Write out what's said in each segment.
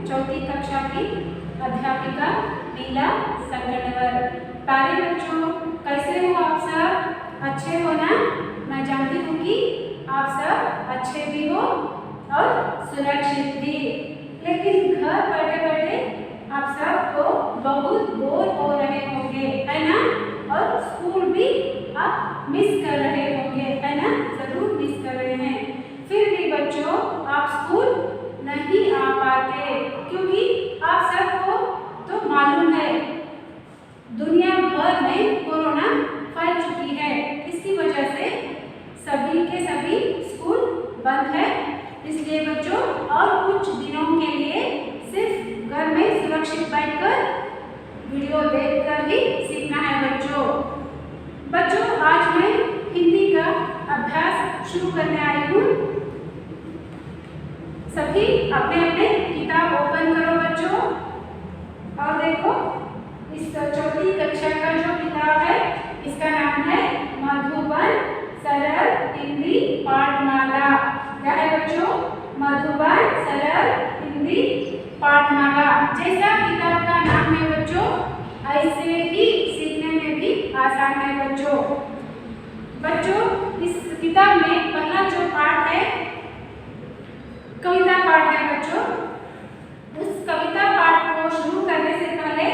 चौथी कक्षा की अध्यापिका लीला संगनवर। प्यारे बच्चों, कैसे हो आप सब? अच्छे हो ना? मैं जानती हूँ कि आप सब अच्छे भी हो और सुरक्षित भी। लेकिन घर बैठे बैठे आप सब तो बहुत बोर हो रहे होंगे, है ना? और स्कूल भी आप मिस कर रहे होंगे, है ना? जरूर मिस कर रहे हैं। फिर भी बच्चों, आप स्कूल नहीं आ पाते क्योंकि आप सबको तो मालूम है दुनिया भर में कोरोना फैल चुकी है। इसकी वजह से सभी के सभी स्कूल बंद है। इसलिए बच्चों और कुछ दिनों के लिए सिर्फ घर में सुरक्षित बैठकर वीडियो देखकर ही सीखना है बच्चों। बच्चों, आज मैं हिंदी का अभ्यास शुरू करने आई हूँ। सभी अपने अपने किताब ओपन करो बच्चों और देखो इस चौथी कक्षा का जो किताब है इसका नाम है मधुबन सरल हिंदी पाठमाला। क्या है बच्चों? मधुबन सरल हिंदी पाठमाला। जैसा किताब का नाम है बच्चों, ऐसे ही सीखने में भी आसान है बच्चों। बच्चों, इस किताब में पहला जो पाठ है कविता पाठ है बच्चों। उस कविता पाठ को शुरू करने से पहले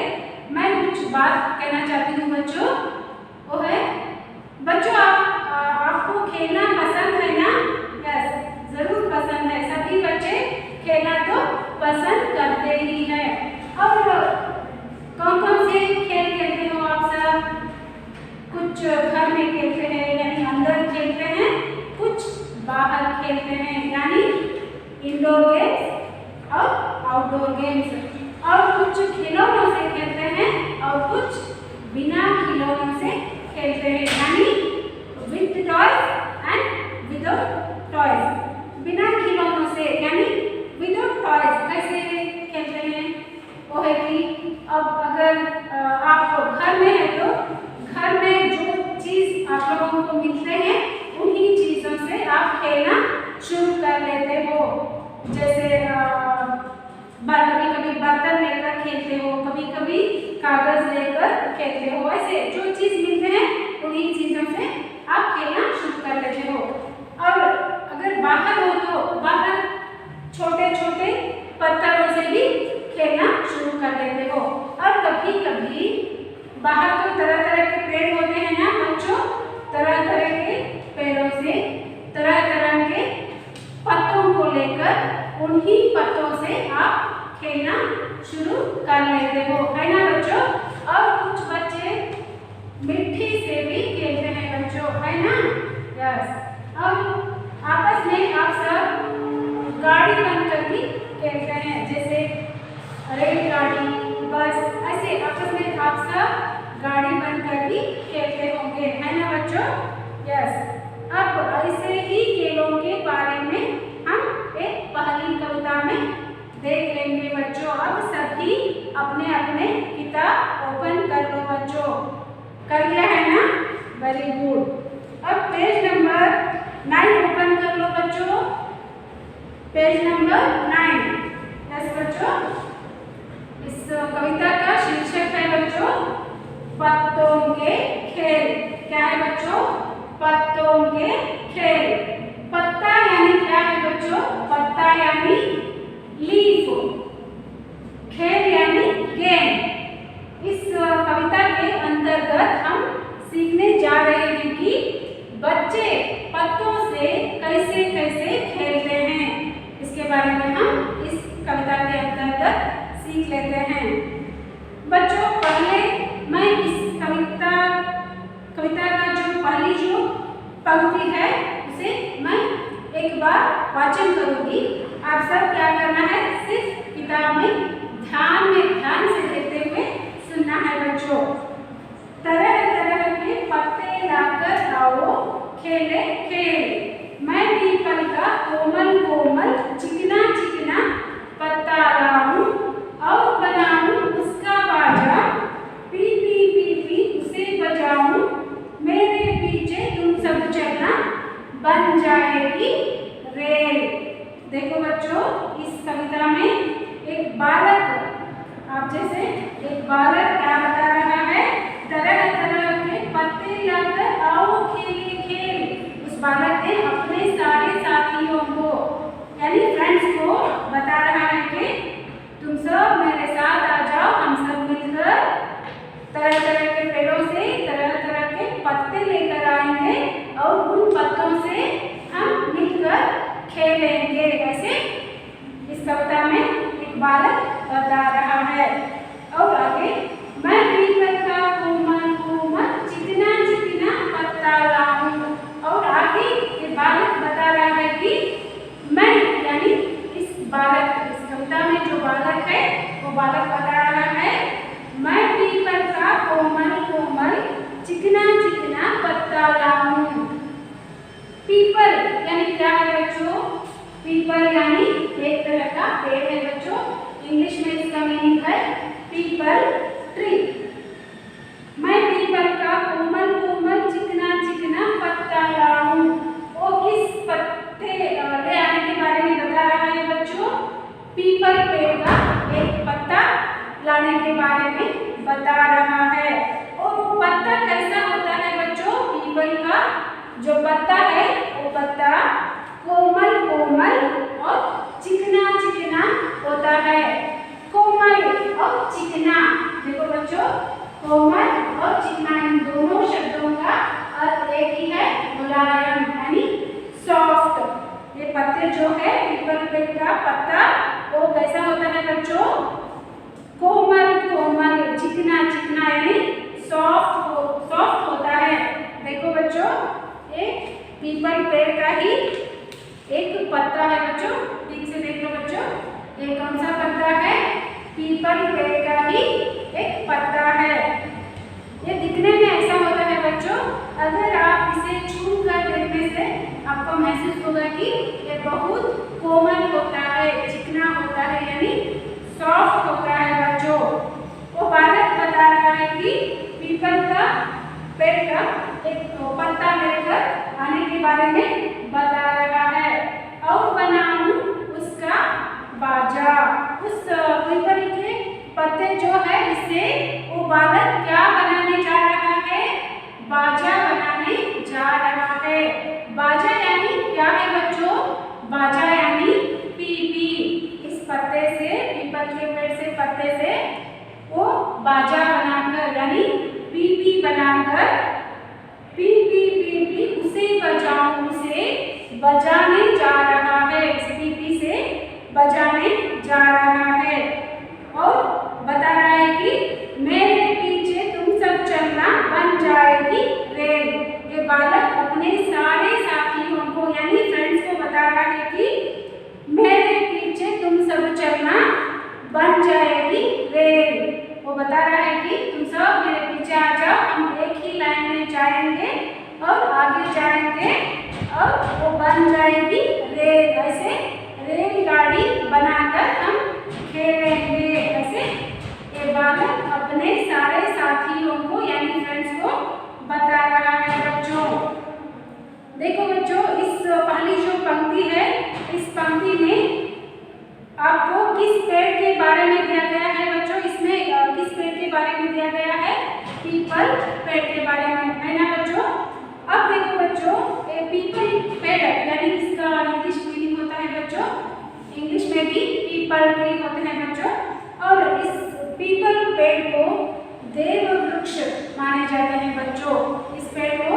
मैं कुछ बात कहना चाहती हूँ बच्चों। वो है बच्चों, आपको खेलना पसंद है ना? यस, जरूर पसंद है। सभी बच्चे खेलना तो पसंद करते ही है। और कौन कौन से खेल खेलते हो आप सब? कुछ घर में खेलते हैं यानी अंदर खेलते हैं, कुछ बाहर खेलते हैं यानी इंडोर गेम्स और आउटडोर गेम्स, और कुछ खिलौनों से खेलते हैं और कुछ बिना खिलौनों से खेलते हैं यानी with toys and without toys. बिना खिलौनों से यानी विदाउट टॉयज कैसे खेलते हैं? वो है कि अब अगर आप घर में है तो घर में जो चीज आप लोगों को मिलते हैं उन्हीं चीजों से आप खेलना शुरू कर लेते हो। जैसे कभी कभी बर्तन लेकर खेलते हो, कभी कभी कागज लेकर खेलते हो। ऐसे जो चीज मिलते हैं उन्हीं चीजों से आप खेलना शुरू कर लेते हो। और अगर बाहर हो तो बाहर छोटे छोटे पत्थरों से भी खेलना शुरू कर लेते हो। और कभी कभी बाहर तो तरह तरह के पेड़ होते हैं ना बच्चों, तरह तरह के पेड़ों से तरह तरह के पत्तों को लेकर उन्हीं पत्तों से आप खेलना शुरू कर लेते हो, है ना बच्चों? और कुछ बच्चे मिट्टी से भी खेलते हैं बच्चों, है ना? यस। और आपस में आप सब गाड़ी बनकर भी खेलते हैं, जैसे रेलगाड़ी, बस, ऐसे आपस में आप सब गाड़ी बनकर भी खेलते होंगे, है ना बच्चों? यस। अब ऐसे ही खेलों के बारे में हम एक पहली कविता में देख लेंगे बच्चों। अब सभी अपने अपने किताब ओपन कर लो बच्चों। कर लिया है ना? Very good. अब पेज नंबर 9 ओपन कर लो बच्चों। Page number 9। यस बच्चों, इस कविता का शीर्षक है बच्चों पत्तों के खेल। क्या है बच्चों? पत्तों के खेल। पत्ता यानी क्या है बच्चों? पत्ता यानी लीफ, खेल यानी गेम। इस कविता के अंतर्गत हम सीखने जा रहे हैं कि बच्चे पत्तों से कैसे कैसे खेलते हैं। इसके बारे में हम इस कविता के अंतर्गत सीख लेते हैं। बच्चों, पहले मैं इस कविता का जो पहली जो पंक्ति है उसे मैं एक बार वाचन करूंगी। आप सब क्या करना है? सिर्फ किताब में ध्यान से देखते हुए सुनना है बच्चों। तरह तरह के पत्ते लाकर आओ खेले खेल, मैं पीपल का कोमल कोमल चिकना चिकना पत्ता लाऊं और बनाऊं उसका बाजा, पी पी पी पी उसे बजाऊं, मेरे पीछे तुम सब चलना बन जाएगी रेल। देखो बच्चों, इस कविता में एक बात बालक क्या बता रहा है, तरह तरह के पत्ते लाकर आओ खेले खेल। उस बालक ने अपने सारे साथियों को यानी फ्रेंड्स को बता रहा है कि तुम सब मेरे साथ आ जाओ, हम सब मिलकर तरह तरह के पेड़ों से तरह तरह के पत्ते लेकर आएंगे और उन पत्तों से हम मिलकर खेलेंगे। ऐसे इस कविता में एक बालक बता रहा है। और आगे, मैं पीपल का कोमल कोमल चिकना चिकना पत्ता लाऊं। और आगे ये बालक बता रहा है कि मैं यानी इस कविता में जो बालक है वो बालक बता रहा है, मैं पीपल का कोमल कोमल चिकना चिकना पत्ता लाऊं। पीपल यानी क्या है बच्चों, पीपल यानी एक तरह का पेड़ है बच्चों। इंग्लिश में इसका मीनिंग है पीपल ट्री। मैं पीपल का कोमल कोमल चिकना चिकना पत्ता लाऊं। वो किस पत्ते ले आने के बारे में बता रहा है बच्चों, पीपल पेड़ का एक पत्ता लाने के बारे में बता रहा है। और वो पत्ता कैसा होता है बच्चों, पीपल का जो पत्ता है वो पत्ता कोमल कोमल और चिकना चिकना होता है। कोमल और चिकना, देखो बच्चों कोमल और चिकना इन दोनों शब्दों का अर्थ एक ही है, मुलायम यानी सॉफ्ट। ये पत्ते जो है पीपल पेड़ का पत्ता वो कैसा होता है बच्चों, कोमल कोमल चिकना चिकना यानी सॉफ्ट होता है। देखो बच्चों ये पीपल पेड़ का ही एक पत्ता है बच्चों, ठीक से देख लो बच्चों, ये कौन सा पत्ता है, पीपल पेड़ का ही एक पत्ता है। ये दिखने में ऐसा होता है बच्चों, अगर आप इसे छू कर देखने से आपको महसूस होगा कि ये बहुत कोमल होता है, चिकना होता है यानी सॉफ्ट होता है बच्चों। वो बालक बता रहा है कि पीपल का पेड़ का एक पत्ता लेकर आने के बारे में बता रहा है। और बनाऊं उसका बाजा, उस पीपल के पत्ते जो है इससे वो बालक क्या बनाने जा रहा है, बाजा बनाने जा रहा है। बाजा यानी क्या है बच्चों, बाजा यानी पीपी। इस पत्ते से पीपल के पेड़ से पत्ते से वो बाजा बनाकर यानी पीपी बनाकर पीपी पीपी उसे बजाऊं, उसे बजाने जा रहा है, इस पीपी से बजाने जा रहा है। और बता रहा है कि मेरे पीछे तुम सब चलना बन जाएगी रेल। ये बालक अपने सारे साथियों को यानी फ्रेंड्स को बता रहा है कि मेरे पीछे तुम सब चलना बन जाएगी रेल। वो बता रहा है कि तुम सब मेरे पीछे आ जाओ, हम एक ही लाइन में जाएंगे और आगे जाएंगे और वो बन जाएगी रेल। ऐसे रेलगाड़ी बनाकर हम खेलेंगे। ऐसे ये बालक अपने सारे साथियों को यानी फ्रेंड्स को बता रहा है बच्चों। देखो बच्चों इस पहली जो पंक्ति है, इस पंक्ति में आपको किस पेड़ के बारे में दिया गया है बच्चों, इसमें किस पेड़ के बारे में दिया गया है, पीपल पेड़ के बारे में, है ना बच्चों। अब देखो बच्चों पीपल पेड़ यानी इसका इंग्लिश मीनिंग होता है बच्चों, इंग्लिश में भी पीपल ट्री होते हैं बच्चों। और इस पीपल पेड़ को देव वृक्ष माने जाते हैं बच्चों। इस पेड़ को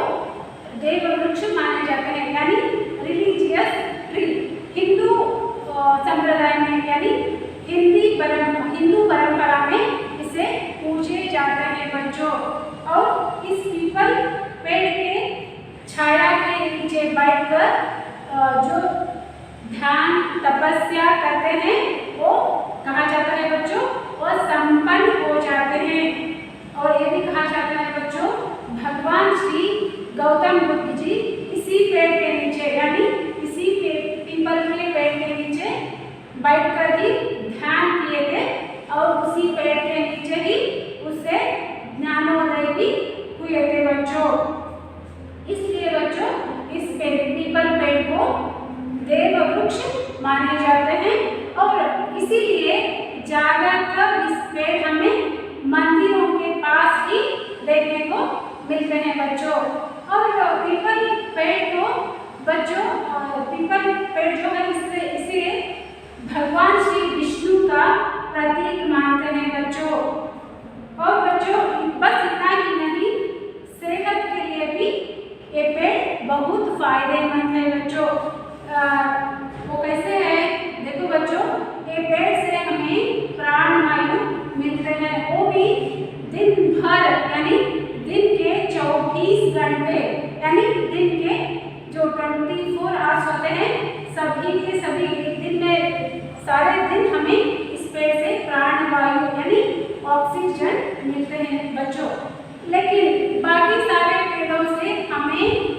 देव वृक्ष माने जाते हैं यानी रिलीजियस ट्री। हिंदू संप्रदाय में यानी हिंदू परंपरा में इसे पूजे जाते हैं बच्चों। और इस पीपल पेड़ के छाया के नीचे बैठकर जो ध्यान तपस्या करते हैं वो कहा जाता है बच्चों, वो संपन्न हो जाते हैं। और ये भी कहा जाता है बच्चों भगवान श्री गौतम बुद्ध जी इसी पेड़ के नीचे यानी इसी पीपल के पेड़ के नीचे बैठकर ही ध्यान किए थे और उसी पेड़ के नीचे ही उससे ज्ञानोदय भी हुए थे बच्चों। इसलिए बच्चों इस पीपल पेड़ को देव वृक्ष माने जाते हैं और इसीलिए ज्यादातर इस पेड़ हमें मंदिरों के पास ही देखने को मिलते हैं बच्चों। और पीपल पेड़ को बच्चों, पीपल पेड़ जो है इसे भगवान श्री विष्णु का प्रतीक मानते हैं बच्चों। और बच्चों बस इतना ही नहीं, सेहत के लिए भी ये पेड़ बहुत फायदेमंद है बच्चों। वो कैसे है, देखो बच्चों, ये पेड़ से हमें प्राणवायु मिलते हैं, वो भी दिन भर यानी दिन के 24 घंटे, यानी दिन के जो 24 आवर्स होते हैं सभी के सभी एक दिन में सारे दिन हमें इस पेड़ से प्राणवायु यानी ऑक्सीजन मिलते हैं बच्चों। लेकिन बाकी सारे पेड़ों से हमें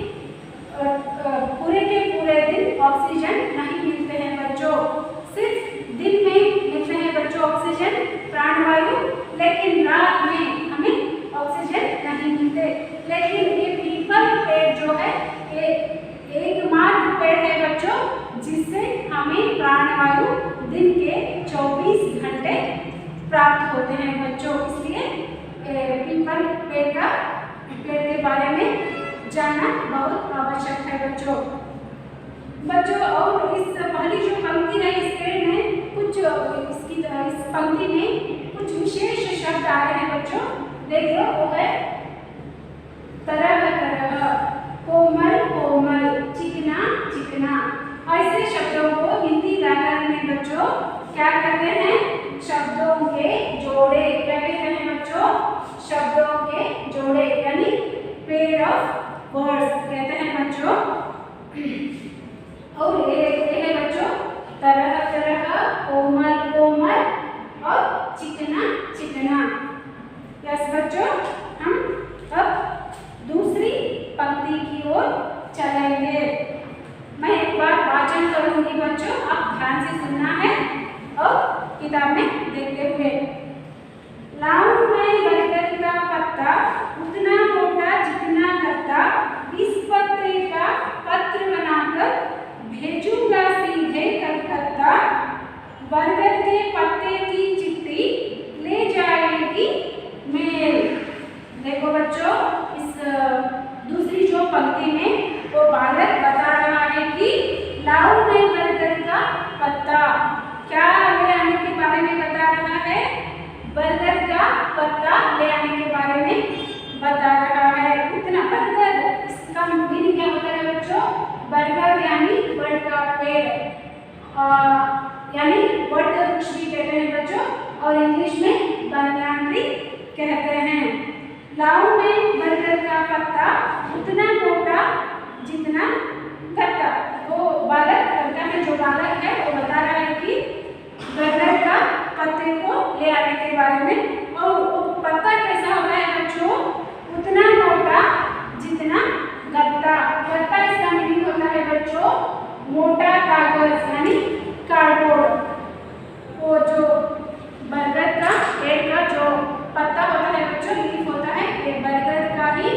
पूरे के पूरे दिन ऑक्सीजन नहीं मिलते हैं बच्चों, सिर्फ दिन में मिलते हैं बच्चों ऑक्सीजन प्राणवायु, लेकिन रात में हमें ऑक्सीजन नहीं मिलते। लेकिन ये पीपल पेड़ जो है ये एकमात्र पेड़ है बच्चों जिससे हमें प्राणवायु दिन के 24 घंटे प्राप्त होते हैं बच्चों। इसलिए पीपल पेड़ के बारे में जानना बहुत आवश्यक है बच्चों। और इस पहली जो पंक्ति है इस पेड़ में कुछ इस पंक्ति में कुछ विशेष शब्द आ रहे हैं बच्चों, देख लो। वो है तरह तरह, कोमल कोमल, चिकना चिकना। ऐसे शब्दों को हिंदी व्याकरण में बच्चों क्या कहते हैं, शब्दों के जोड़े। क्या कहते हैं बच्चों, शब्दों के जोड़े यानी पेयर ऑफ वर्ड्स कहते हैं बच्चों। और ये है बच्चों तरह तरह, कोमल कोमल और चिकना चिकना। यस बच्चों, हम अब दूसरी पंक्ति की ओर चलेंगे। मैं एक बार वाचन करूंगी बच्चों, आप ध्यान से सुनना है और किताब में देखते हुए। लाऊं मैं बरगद का पत्ता, उतना मोटा जितना गत्ता, इस पत्ते का पत्र बनाकर भेजूंगा सीधे कलकत्ता, बरगद के पत्ते की चिट्ठी ले जाएगी मेल। देखो बच्चों, इस दूसरी जो पंक्ति में वो बालक बता रहा है कि लाऊं मैं बरगद का पत्ता, क्या ले आने के बारे में बता रहा है, बरगद का पत्ता ले आने के बारे में बता रहा है। उतना बरगद, इसका मीनिंग क्या होता है बच्चों, बरगद यानी वट का पेड़, यानी वट वृक्ष भी कहते हैं बच्चों, और इंग्लिश में banyan tree कहते हैं। लाऊं मैं बरगद का पत्ता, उतना मोटा जितना गत्ता। वो बालक करता है, जो बालक है वो बता रहा है कि बरगद का पत्ते को ले आने के बारे में। और वो पत्ता कैसा होता है बच्चों, उतना मोटा जितना गत्ता। गत्ता इसका मीनिंग होता है बच्चों मोटा कागज यानी कार्डबोर्ड। वो जो बरगद का पेड़ का जो पत्ता होता है बच्चों, लीफ होता है, ये बरगद का ही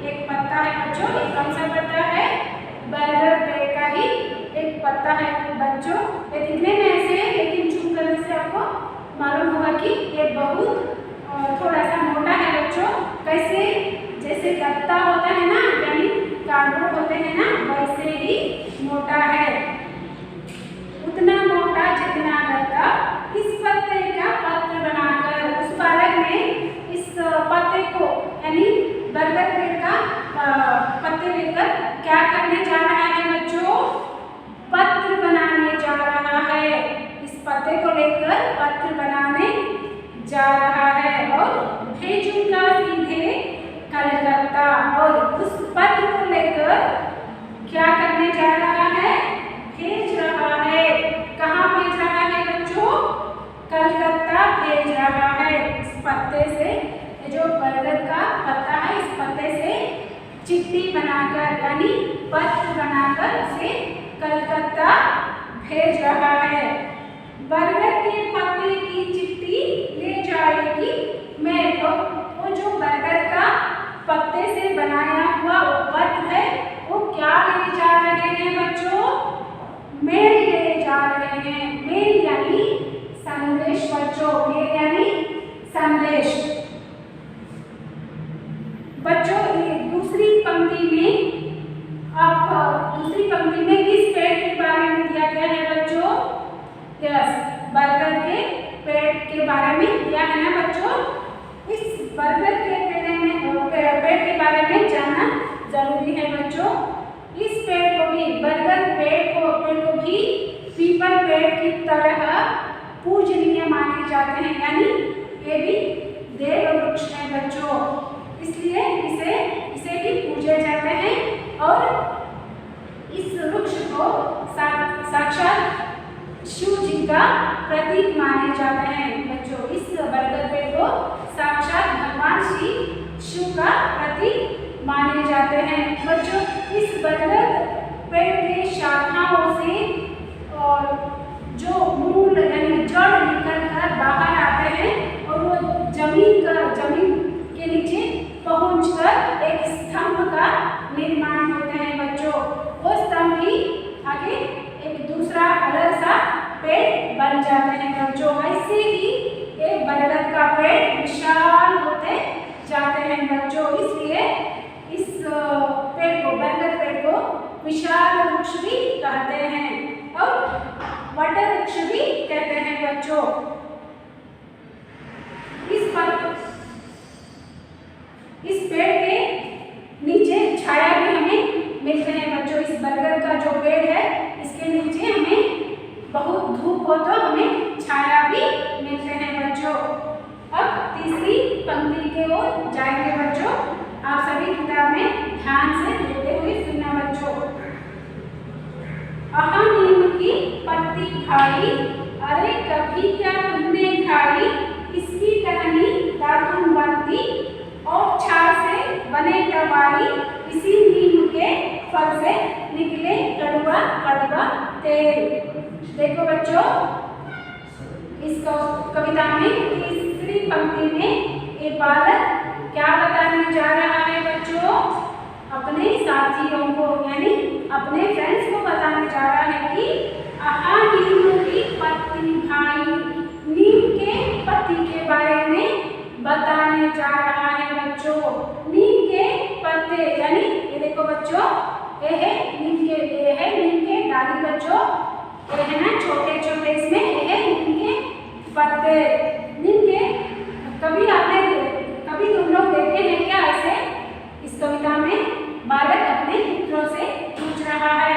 एक पत्ता है बच्चों। ये कौन सा पत्ता है, बरगद पेड़ का ही एक पत्ता है बच्चों। ये दिखने में ऐसे है, लेकिन छू करने से आपको मालूम होगा कि ये बहुत थोड़ा सा मोटा है बच्चों। कैसे, जैसे गत्ता होता है ना, यानी कार्डबोर्ड होते हैं ना, वैसे ही मोटा है। उतना मोटा जितना गत्ता, इस पत्ते का पत्र बनाकर। उस बालक ने इस पत्ते को यानी बरगद पेड़ का पत्ते लेकर क्या करने जा रहा है बच्चों, पत्र बनाने जा रहा है। इस पत्ते को लेकर पत्र बनाने जा रहा है और भेजूंगा सीधे कलकत्ता। और उस पत्र को लेकर क्या करने जा रहा है, भेज रहा है। कहाँ भेज रहा है बच्चों, कलकत्ता भेज रहा है। इस पत्ते से, जो बरगद का पत्ता है, इस पत्ते से चिट्ठी बनाकर यानी पत्र बनाकर उसे कलकत्ता भेज रहा है। बरगद के पत्ते की चिट्ठी ले जाएगी मेल। वो जो बरगद का पत्ते से बनाया हुआ वो पत्र है, वो क्या ले जा रहे हैं बच्चों, मेल ले जा रहे हैं। मेल यानी संदेश बच्चों, मेल यानी संदेश। बारे में दिया है ना बच्चों। इस बरगद के पेड़ के बारे में जानना जरूरी है बच्चों। इस पेड़ को भी, बरगद पेड़ को भी पीपल पेड़ की तरह पूजनीय माने जाते हैं, यानी ये भी देव वृक्ष है बच्चों, इसलिए इसे भी पूजे जाते हैं। और इस वृक्ष को साक्षात शिव जी का प्रतीक माने जाते हैं बच्चों। इस बरगद पेड़ को साक्षात भगवान श्री शिव का प्रतीक माने जाते हैं बच्चों। इस बरगद पेड़ के शाखाओं से और जो मूल यानी जड़ निकल कर बाहर आते हैं और वो जमीन के नीचे पहुंचकर एक स्तंभ का निर्माण होते हैं बच्चों। वो स्तंभ ही आगे एक दूसरा अलग सा पेड़ बन जाते हैं बच्चों। ऐसे ही एक बरगद का पेड़ विशाल होते जाते हैं बच्चों, इसलिए इस पेड़ को, बरगद पेड़ को विशाल वृक्ष भी कहते हैं और वट वृक्ष भी कहते हैं बच्चों। इस पेड़ के नीचे छाया भी हमें मिलते हैं बच्चों। इस बरगद का जो पेड़ है इसके नीचे हमें बहुत धूप हो तो हमें छाया भी मिलते हैं बच्चों। अब तीसरी पंक्ति के ओर जाएंगे बच्चों। आप सभी किताब में ध्यान से देखते हुए सुनना बच्चों। अहा नीम की पत्ती खाई, अरे कभी क्या तुमने खाई, इसकी टहनी दातुन बनती और छाल से बने दवाई, इसी नीम के फल से निकले कड़वा कड़वा तेल। देखो बच्चों, इस कविता में तीसरी पंक्ति में एक बालक क्या बताने जा रहा है बच्चों? अपने साथियों को यानी अपने फ्रेंड्स को बताने जा रहा है कि आहा नीम की पत्ती खाई, नीम के पत्ती के बारे में बताने जा रहा है बच्चों। नीम के पत्ते यानी ये देखो बच्चों, ये है नीम के डाली बच्चों, ये है ना छोटे छोटे, इसमें ये है नीम के पत्ते। नीम के कभी तुम लोग देखे हैं क्या ऐसे? इस कविता में बालक अपने मित्रों से पूछ रहा है,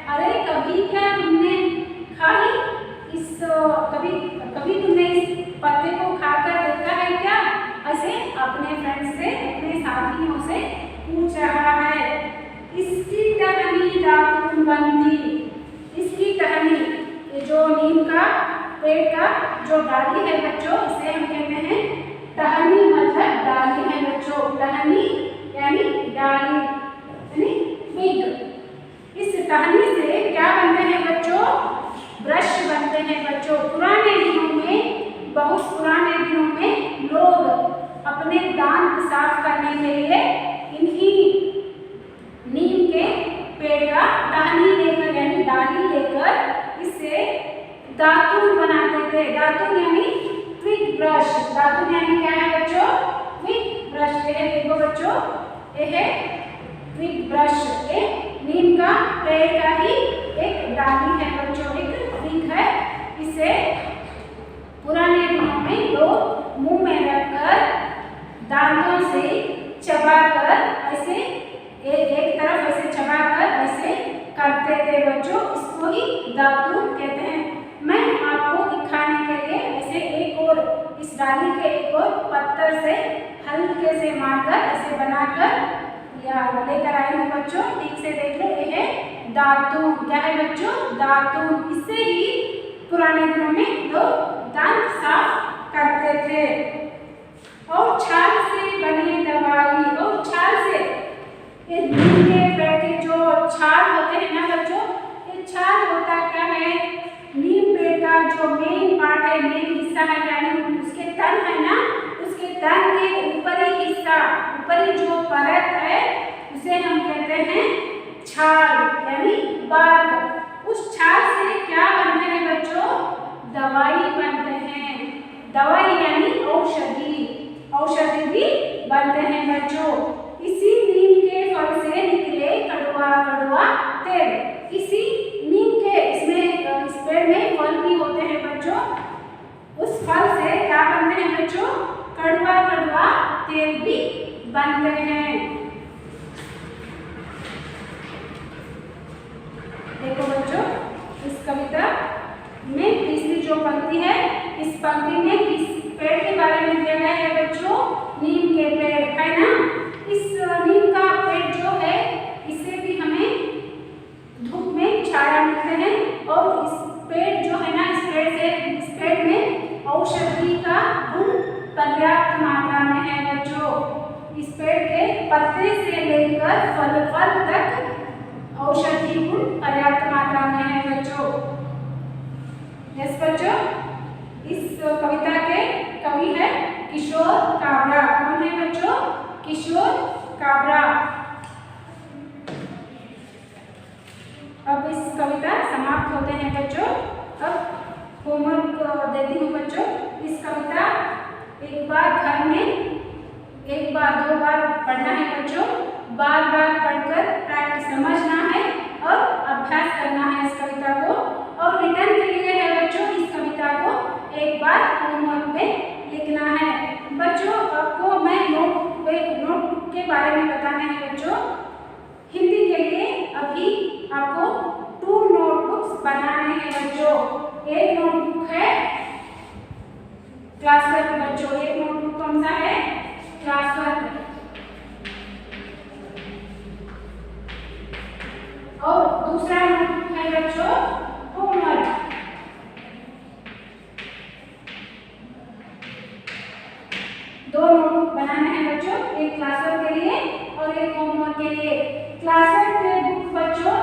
अरे कभी क्या तुमने खाई कभी तुमने इस पत्ते को खाकर देखा है क्या? ऐसे अपने फ्रेंड से, अपने साथियों से पूछ रहा है। इसकी टहनी दातुन बनती, इसकी टहनी, ये जो नीम का पेड़ का जो डाली है बच्चों, इसे हम कहते हैं टहनी, मतलब डाली है बच्चों। टहनी यानी डाली यानी twig। इस टहनी से क्या बनते हैं बच्चों? ब्रश बनते हैं बच्चों। बहुत पुराने दिनों में लोग अपने दांत साफ करने के लिए इन्हीं नीम के पेड़ का टहनी लेकर यानी डाली लेकर इससे दातुन बनाते थे। दातुन यानी ट्विग ब्रश। दातुन यानी क्या है बच्चों? Twig brush. ये देखो बच्चों, ये है ट्विग ब्रश। ये नीम का पेड़ का ही एक डाली है बच्चों, एक ट्विग है। इसे पुराने दिनों में लोग मुंह में रखकर दांतों से चबाकर ऐसे एक तरफ ऐसे चबाकर ऐसे करते थे बच्चों। इसको ही दातुन कहते हैं। मैं आपको दिखाने के लिए ऐसे एक और इस डाली के एक और पत्थर से हल्के से मारकर ऐसे बनाकर या लेकर आई हूँ बच्चों। ठीक से देख लो, ये है दातुन। क्या है बच्चों? दातुन। इससे ही पुराने दिनों में लोग दांत साफ करते थे। और छाल से बने दवाई, और छाल से ये नीम के पेड़ के जो छाल होते हैं ना बच्चों, ये छाल होता क्या है? नीम पेड़ का जो मेन पार्ट है, मेन हिस्सा है, यानी उसके तन है ना, उसके तन के ऊपरी हिस्सा, ऊपरी जो परत है उसे हम कहते हैं छाल यानी bark। उस छाल से क्या बनते हैं बच्चों? दवाई बनते हैं। दवाई यानी औषधि, औषधि भी बनते हैं बच्चों। इसी नीम के फल से निकले कड़वा कड़वा तेल। इसी नीम के, इसमें इस पेड़ में फल भी होते हैं बच्चों। उस फल से क्या बनते हैं बच्चों? कड़वा कड़वा तेल भी बनते हैं। देखो बच्चों, इस कविता में तीसरी जो पंक्ति है, इस पंक्ति में किस पेड़ के बारे में दिया गया है बच्चों? नीम के पेड़, है ना। इस नीम का पेड़ जो है, इससे भी हमें धूप में छाया मिलते हैं और इस पेड़ जो है ना, इस पेड़ में औषधि का गुण पर्याप्त मात्रा में है बच्चों। इस पेड़ के पत्ते से लेकर फल तक औषधि गुण पर्याप्त मात्रा में है बच्चों। यस बच्चों, इस कविता के कवि है किशोर काबरा। कौन है बच्चों? किशोर काबरा। अब इस कविता समाप्त होते हैं बच्चों। अब होमवर्क देती हूँ बच्चों। इस कविता एक बार घर में 1 बार 2 बार पढ़ना है बच्चों। बार बार पढ़कर प्रैक्टिस समझना है और अभ्यास करना है इस कविता को। और रिटर्न के लिए है बच्चों, इस कविता को एक बार होमवर्क में लिखना है बच्चों। आपको मैं नोटबुक के बारे में बताना है बच्चों। हिंदी के लिए अभी आपको 2 नोटबुक्स बनाने हैं बच्चों। एक नोटबुक है क्लास वर्क बच्चों। एक नोटबुक कौन सा है? Class work. और दूसरा नोटबुक है बच्चों होमवर्क। दो नोटबुक बनाने हैं बच्चों, एक क्लास वर्क के लिए और एक होमवर्क के लिए। क्लास वर्क के बुक बच्चों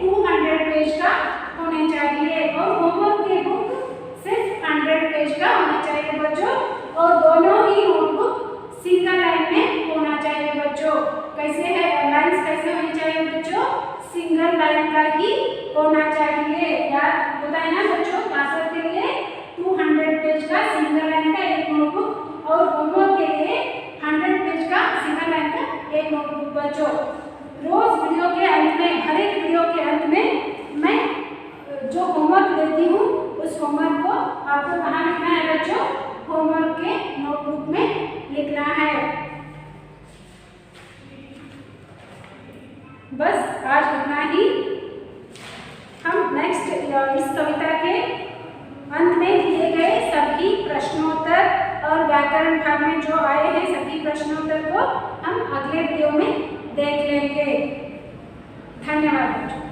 200 पेज का होने चाहिए और होमवर्क के बुक सिर्फ 100 पेज का होना चाहिए बच्चों। और दोनों ही नोटबुक सिंगल लाइन में होना चाहिए बच्चों। कैसे है लाइन्स कैसे होनी चाहिए बच्चों? सिंगल लाइन का ही होना चाहिए। याद होता है ना बच्चों? क्लास वर्क के लिए 200 पेज का सिंगल लाइन का एक नोटबुक और होमवर्क के लिए 100 पेज का सिंगल लाइन का एक नोटबुक बच्चों। रोज वीडियो के अंत में, हर एक वीडियो के अंत में मैं जो होमवर्क देती हूँ उस होमवर्क को आपको कहाँ लिखना है बच्चों? होमवर्क के नोटबुक में लिखना है। बस आज इतना ही। हम नेक्स्ट इस कविता के अंत में दिए गए सभी प्रश्नोत्तर और व्याकरण भाग में जो आए हैं सभी प्रश्नोत्तर को हम अगले वीडियो में देख लेंगे। धन्यवाद बच्चों।